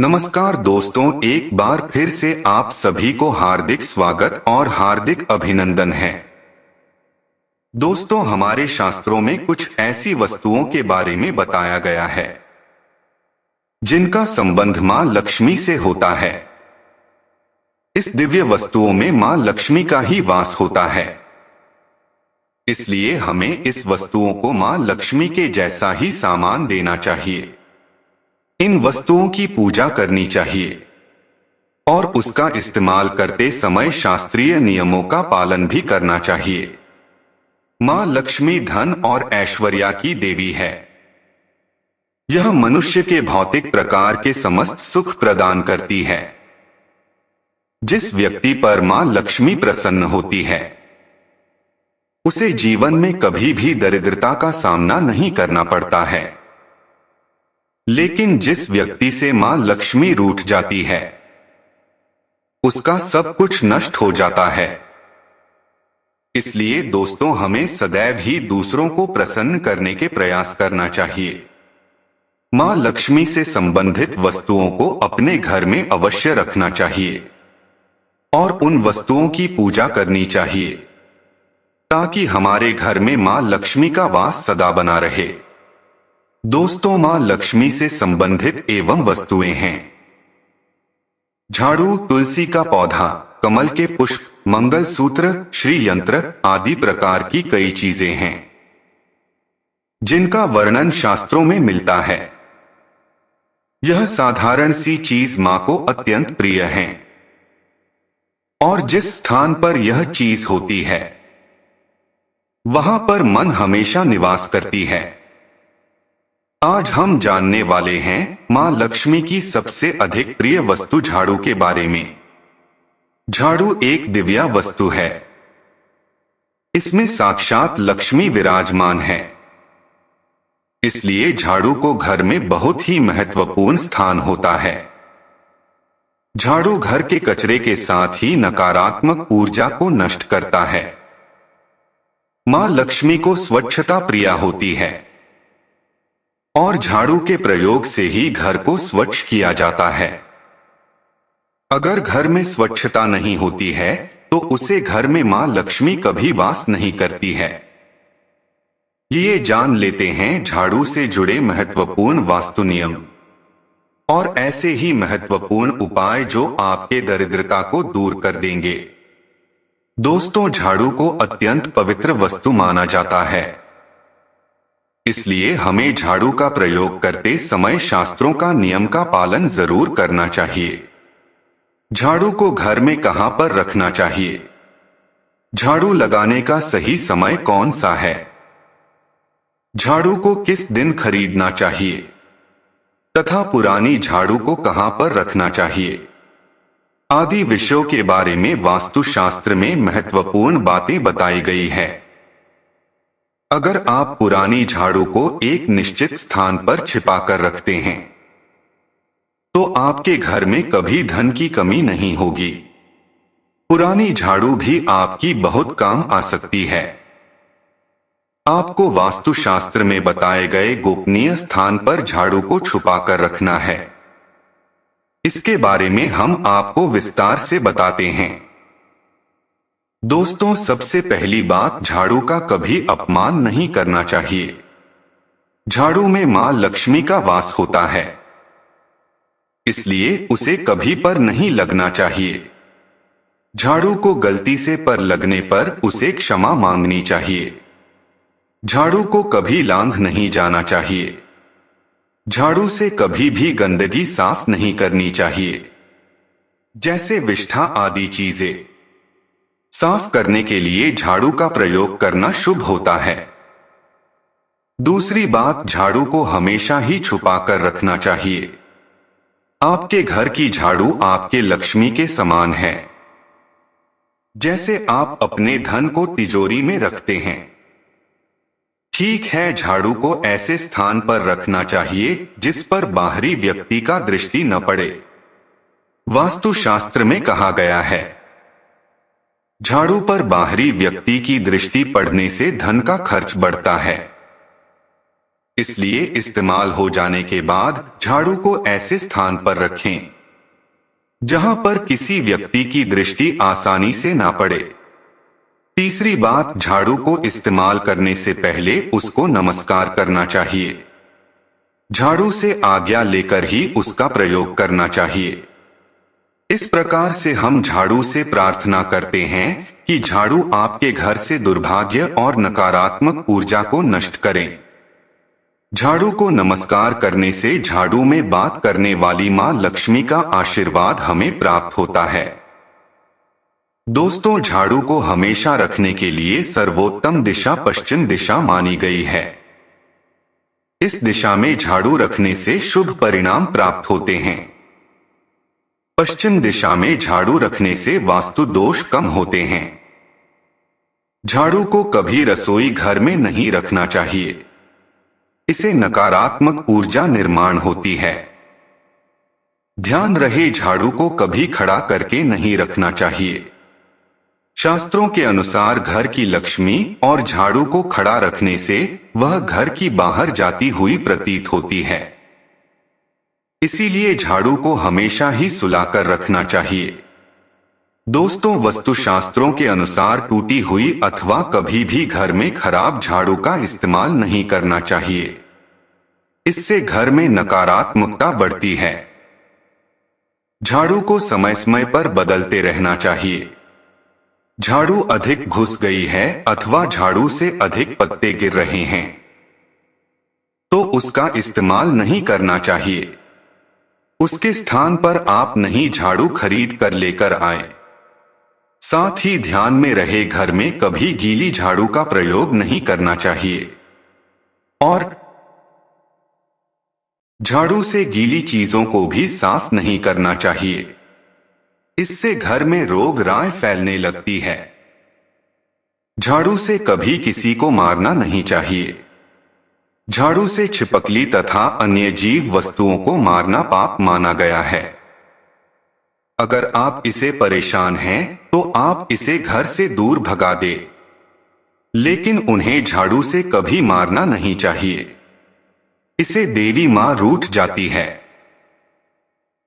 नमस्कार दोस्तों, एक बार फिर से आप सभी को हार्दिक स्वागत और हार्दिक अभिनंदन है। दोस्तों, हमारे शास्त्रों में कुछ ऐसी वस्तुओं के बारे में बताया गया है जिनका संबंध मां लक्ष्मी से होता है। इस दिव्य वस्तुओं में मां लक्ष्मी का ही वास होता है, इसलिए हमें इस वस्तुओं को मां लक्ष्मी के जैसा ही सामान देना चाहिए। इन वस्तुओं की पूजा करनी चाहिए और उसका इस्तेमाल करते समय शास्त्रीय नियमों का पालन भी करना चाहिए। मां लक्ष्मी धन और ऐश्वर्य की देवी है। यह मनुष्य के भौतिक प्रकार के समस्त सुख प्रदान करती है। जिस व्यक्ति पर मां लक्ष्मी प्रसन्न होती है, उसे जीवन में कभी भी दरिद्रता का सामना नहीं करना पड़ता है। लेकिन जिस व्यक्ति से मां लक्ष्मी रूठ जाती है, उसका सब कुछ नष्ट हो जाता है। इसलिए दोस्तों, हमें सदैव ही दूसरों को प्रसन्न करने के प्रयास करना चाहिए। मां लक्ष्मी से संबंधित वस्तुओं को अपने घर में अवश्य रखना चाहिए और उन वस्तुओं की पूजा करनी चाहिए ताकि हमारे घर में मां लक्ष्मी का वास सदा बना रहे। दोस्तों, मां लक्ष्मी से संबंधित एवं वस्तुएं हैं झाड़ू, तुलसी का पौधा, कमल के पुष्प, मंगलसूत्र, श्री यंत्र आदि प्रकार की कई चीजें हैं जिनका वर्णन शास्त्रों में मिलता है। यह साधारण सी चीज मां को अत्यंत प्रिय है और जिस स्थान पर यह चीज होती है, वहां पर मन हमेशा निवास करती है। आज हम जानने वाले हैं मां लक्ष्मी की सबसे अधिक प्रिय वस्तु झाड़ू के बारे में। झाड़ू एक दिव्य वस्तु है। इसमें साक्षात लक्ष्मी विराजमान है। इसलिए झाड़ू को घर में बहुत ही महत्वपूर्ण स्थान होता है। झाड़ू घर के कचरे के साथ ही नकारात्मक ऊर्जा को नष्ट करता है। मां लक्ष्मी को स्वच्छता प्रिय होती है और झाड़ू के प्रयोग से ही घर को स्वच्छ किया जाता है। अगर घर में स्वच्छता नहीं होती है तो उसे घर में मां लक्ष्मी कभी वास नहीं करती है। ये जान लेते हैं झाड़ू से जुड़े महत्वपूर्ण वास्तु नियम और ऐसे ही महत्वपूर्ण उपाय जो आपके दरिद्रता को दूर कर देंगे। दोस्तों, झाड़ू को अत्यंत पवित्र वस्तु माना जाता है, इसलिए हमें झाड़ू का प्रयोग करते समय शास्त्रों का नियम का पालन जरूर करना चाहिए। झाड़ू को घर में कहां पर रखना चाहिए? झाड़ू लगाने का सही समय कौन सा है? झाड़ू को किस दिन खरीदना चाहिए तथा पुरानी झाड़ू को कहां पर रखना चाहिए आदि विषयों के बारे में वास्तुशास्त्र में महत्वपूर्ण बातें बताई गई है। अगर आप पुरानी झाड़ू को एक निश्चित स्थान पर छिपाकर रखते हैं तो आपके घर में कभी धन की कमी नहीं होगी। पुरानी झाड़ू भी आपकी बहुत काम आ सकती है। आपको वास्तुशास्त्र में बताए गए गोपनीय स्थान पर झाड़ू को छुपाकर रखना है। इसके बारे में हम आपको विस्तार से बताते हैं। दोस्तों, सबसे पहली बात, झाड़ू का कभी अपमान नहीं करना चाहिए। झाड़ू में मां लक्ष्मी का वास होता है, इसलिए उसे कभी पर नहीं लगना चाहिए। झाड़ू को गलती से पर लगने पर उसे क्षमा मांगनी चाहिए। झाड़ू को कभी लांघ नहीं जाना चाहिए। झाड़ू से कभी भी गंदगी साफ नहीं करनी चाहिए, जैसे विष्ठा आदि चीजें। साफ करने के लिए झाड़ू का प्रयोग करना शुभ होता है। दूसरी बात, झाड़ू को हमेशा ही छुपाकर रखना चाहिए। आपके घर की झाड़ू आपके लक्ष्मी के समान है। जैसे आप अपने धन को तिजोरी में रखते हैं, ठीक है, झाड़ू को ऐसे स्थान पर रखना चाहिए जिस पर बाहरी व्यक्ति का दृष्टि न पड़े। वास्तुशास्त्र में कहा गया है, झाड़ू पर बाहरी व्यक्ति की दृष्टि पड़ने से धन का खर्च बढ़ता है। इसलिए इस्तेमाल हो जाने के बाद झाड़ू को ऐसे स्थान पर रखें जहां पर किसी व्यक्ति की दृष्टि आसानी से ना पड़े। तीसरी बात, झाड़ू को इस्तेमाल करने से पहले उसको नमस्कार करना चाहिए। झाड़ू से आज्ञा लेकर ही उसका प्रयोग करना चाहिए। इस प्रकार से हम झाड़ू से प्रार्थना करते हैं कि झाड़ू आपके घर से दुर्भाग्य और नकारात्मक ऊर्जा को नष्ट करें। झाड़ू को नमस्कार करने से झाड़ू में बात करने वाली मां लक्ष्मी का आशीर्वाद हमें प्राप्त होता है। दोस्तों, झाड़ू को हमेशा रखने के लिए सर्वोत्तम दिशा पश्चिम दिशा मानी गई है। इस दिशा में झाड़ू रखने से शुभ परिणाम प्राप्त होते हैं। पश्चिम दिशा में झाड़ू रखने से वास्तु दोष कम होते हैं। झाड़ू को कभी रसोई घर में नहीं रखना चाहिए, इससे नकारात्मक ऊर्जा निर्माण होती है। ध्यान रहे, झाड़ू को कभी खड़ा करके नहीं रखना चाहिए। शास्त्रों के अनुसार घर की लक्ष्मी और झाड़ू को खड़ा रखने से वह घर की बाहर जाती हुई प्रतीत होती है। इसीलिए झाड़ू को हमेशा ही सुलाकर रखना चाहिए। दोस्तों, वास्तुशास्त्रों के अनुसार टूटी हुई अथवा कभी भी घर में खराब झाड़ू का इस्तेमाल नहीं करना चाहिए। इससे घर में नकारात्मकता बढ़ती है। झाड़ू को समय समय पर बदलते रहना चाहिए। झाड़ू अधिक घुस गई है अथवा झाड़ू से अधिक पत्ते गिर रहे हैं तो उसका इस्तेमाल नहीं करना चाहिए। उसके स्थान पर आप नई झाड़ू खरीद कर लेकर आए। साथ ही ध्यान में रहे, घर में कभी गीली झाड़ू का प्रयोग नहीं करना चाहिए और झाड़ू से गीली चीजों को भी साफ नहीं करना चाहिए। इससे घर में रोग राय फैलने लगती है। झाड़ू से कभी किसी को मारना नहीं चाहिए। झाड़ू से छिपकली तथा अन्य जीव वस्तुओं को मारना पाप माना गया है। अगर आप इसे परेशान हैं तो आप इसे घर से दूर भगा दे, लेकिन उन्हें झाड़ू से कभी मारना नहीं चाहिए। इसे देवी मां रूठ जाती है।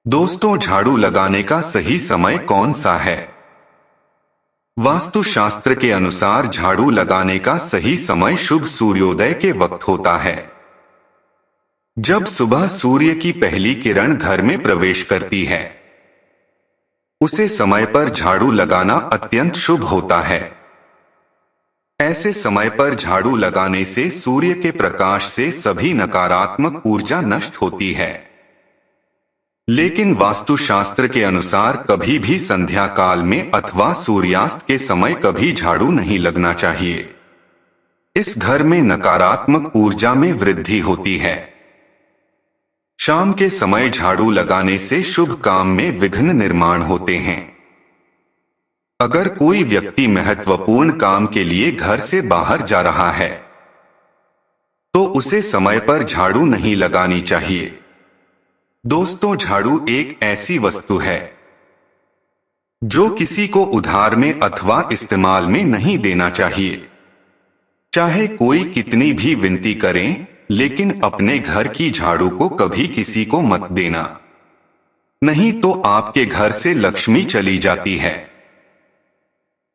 दोस्तों, झाड़ू लगाने का सही समय कौन सा है? वास्तुशास्त्र के अनुसार झाड़ू लगाने का सही समय शुभ सूर्योदय के वक्त होता है। जब सुबह सूर्य की पहली किरण घर में प्रवेश करती है, उसे समय पर झाड़ू लगाना अत्यंत शुभ होता है। ऐसे समय पर झाड़ू लगाने से सूर्य के प्रकाश से सभी नकारात्मक ऊर्जा नष्ट होती है। लेकिन वास्तुशास्त्र के अनुसार कभी भी संध्या काल में अथवा सूर्यास्त के समय कभी झाड़ू नहीं लगना चाहिए। इस घर में नकारात्मक ऊर्जा में वृद्धि होती है। शाम के समय झाड़ू लगाने से शुभ काम में विघ्न निर्माण होते हैं। अगर कोई व्यक्ति महत्वपूर्ण काम के लिए घर से बाहर जा रहा है तो उसे समय पर झाड़ू नहीं लगानी चाहिए। दोस्तों, झाड़ू एक ऐसी वस्तु है जो किसी को उधार में अथवा इस्तेमाल में नहीं देना चाहिए। चाहे कोई कितनी भी विनती करें, लेकिन अपने घर की झाड़ू को कभी किसी को मत देना, नहीं तो आपके घर से लक्ष्मी चली जाती है।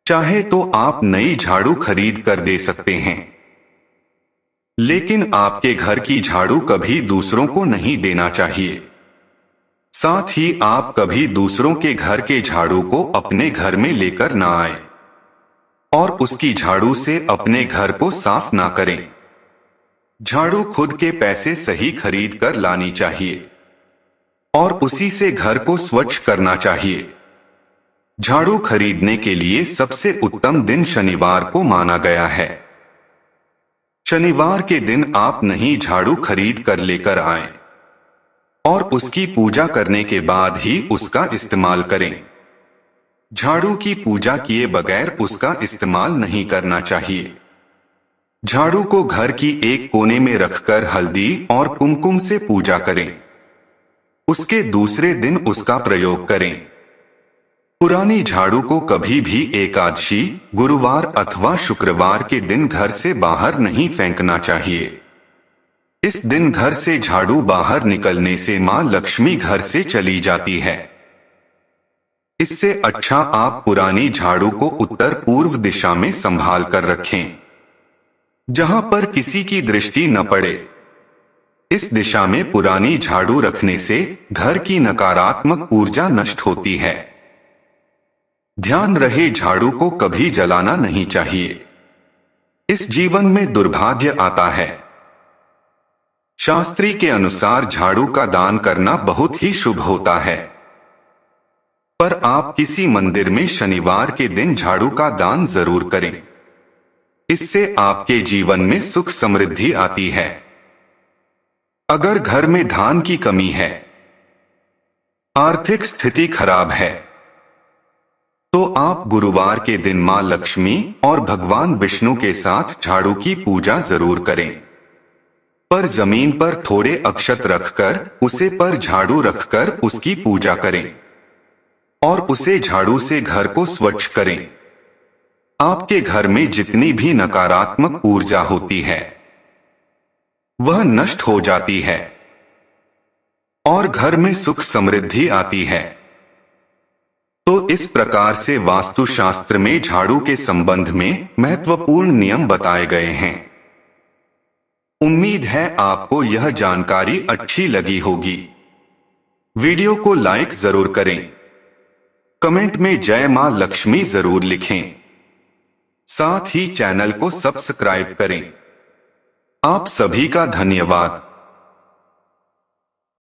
चाहे तो आप नई झाड़ू खरीद कर दे सकते हैं, लेकिन आपके घर की झाड़ू कभी दूसरों को नहीं देना चाहिए। साथ ही आप कभी दूसरों के घर के झाड़ू को अपने घर में लेकर ना आए और उसकी झाड़ू से अपने घर को साफ ना करें। झाड़ू खुद के पैसे सही खरीद कर लानी चाहिए और उसी से घर को स्वच्छ करना चाहिए। झाड़ू खरीदने के लिए सबसे उत्तम दिन शनिवार को माना गया है। शनिवार के दिन आप नई झाड़ू खरीद कर लेकर आएं और उसकी पूजा करने के बाद ही उसका इस्तेमाल करें। झाड़ू की पूजा किए बगैर उसका इस्तेमाल नहीं करना चाहिए। झाड़ू को घर की एक कोने में रखकर हल्दी और कुमकुम से पूजा करें। उसके दूसरे दिन उसका प्रयोग करें। पुरानी झाड़ू को कभी भी एकादशी, गुरुवार अथवा शुक्रवार के दिन घर से बाहर नहीं फेंकना चाहिए। इस दिन घर से झाड़ू बाहर निकलने से मां लक्ष्मी घर से चली जाती है। इससे अच्छा आप पुरानी झाड़ू को उत्तर पूर्व दिशा में संभाल कर रखें, जहां पर किसी की दृष्टि न पड़े। इस दिशा में पुरानी झाड़ू रखने से घर की नकारात्मक ऊर्जा नष्ट होती है। ध्यान रहे, झाड़ू को कभी जलाना नहीं चाहिए। इस जीवन में दुर्भाग्य आता है। शास्त्री के अनुसार झाड़ू का दान करना बहुत ही शुभ होता है, पर आप किसी मंदिर में शनिवार के दिन झाड़ू का दान जरूर करें। इससे आपके जीवन में सुख समृद्धि आती है। अगर घर में धन की कमी है, आर्थिक स्थिति खराब है, तो आप गुरुवार के दिन मां लक्ष्मी और भगवान विष्णु के साथ झाड़ू की पूजा जरूर करें। पर जमीन पर थोड़े अक्षत रखकर उसे पर झाड़ू रखकर उसकी पूजा करें और उसे झाड़ू से घर को स्वच्छ करें। आपके घर में जितनी भी नकारात्मक ऊर्जा होती है वह नष्ट हो जाती है और घर में सुख समृद्धि आती है। तो इस प्रकार से वास्तुशास्त्र में झाड़ू के संबंध में महत्वपूर्ण नियम बताए गए हैं। उम्मीद है आपको यह जानकारी अच्छी लगी होगी। वीडियो को लाइक जरूर करें, कमेंट में जय मां लक्ष्मी जरूर लिखें, साथ ही चैनल को सब्सक्राइब करें। आप सभी का धन्यवाद।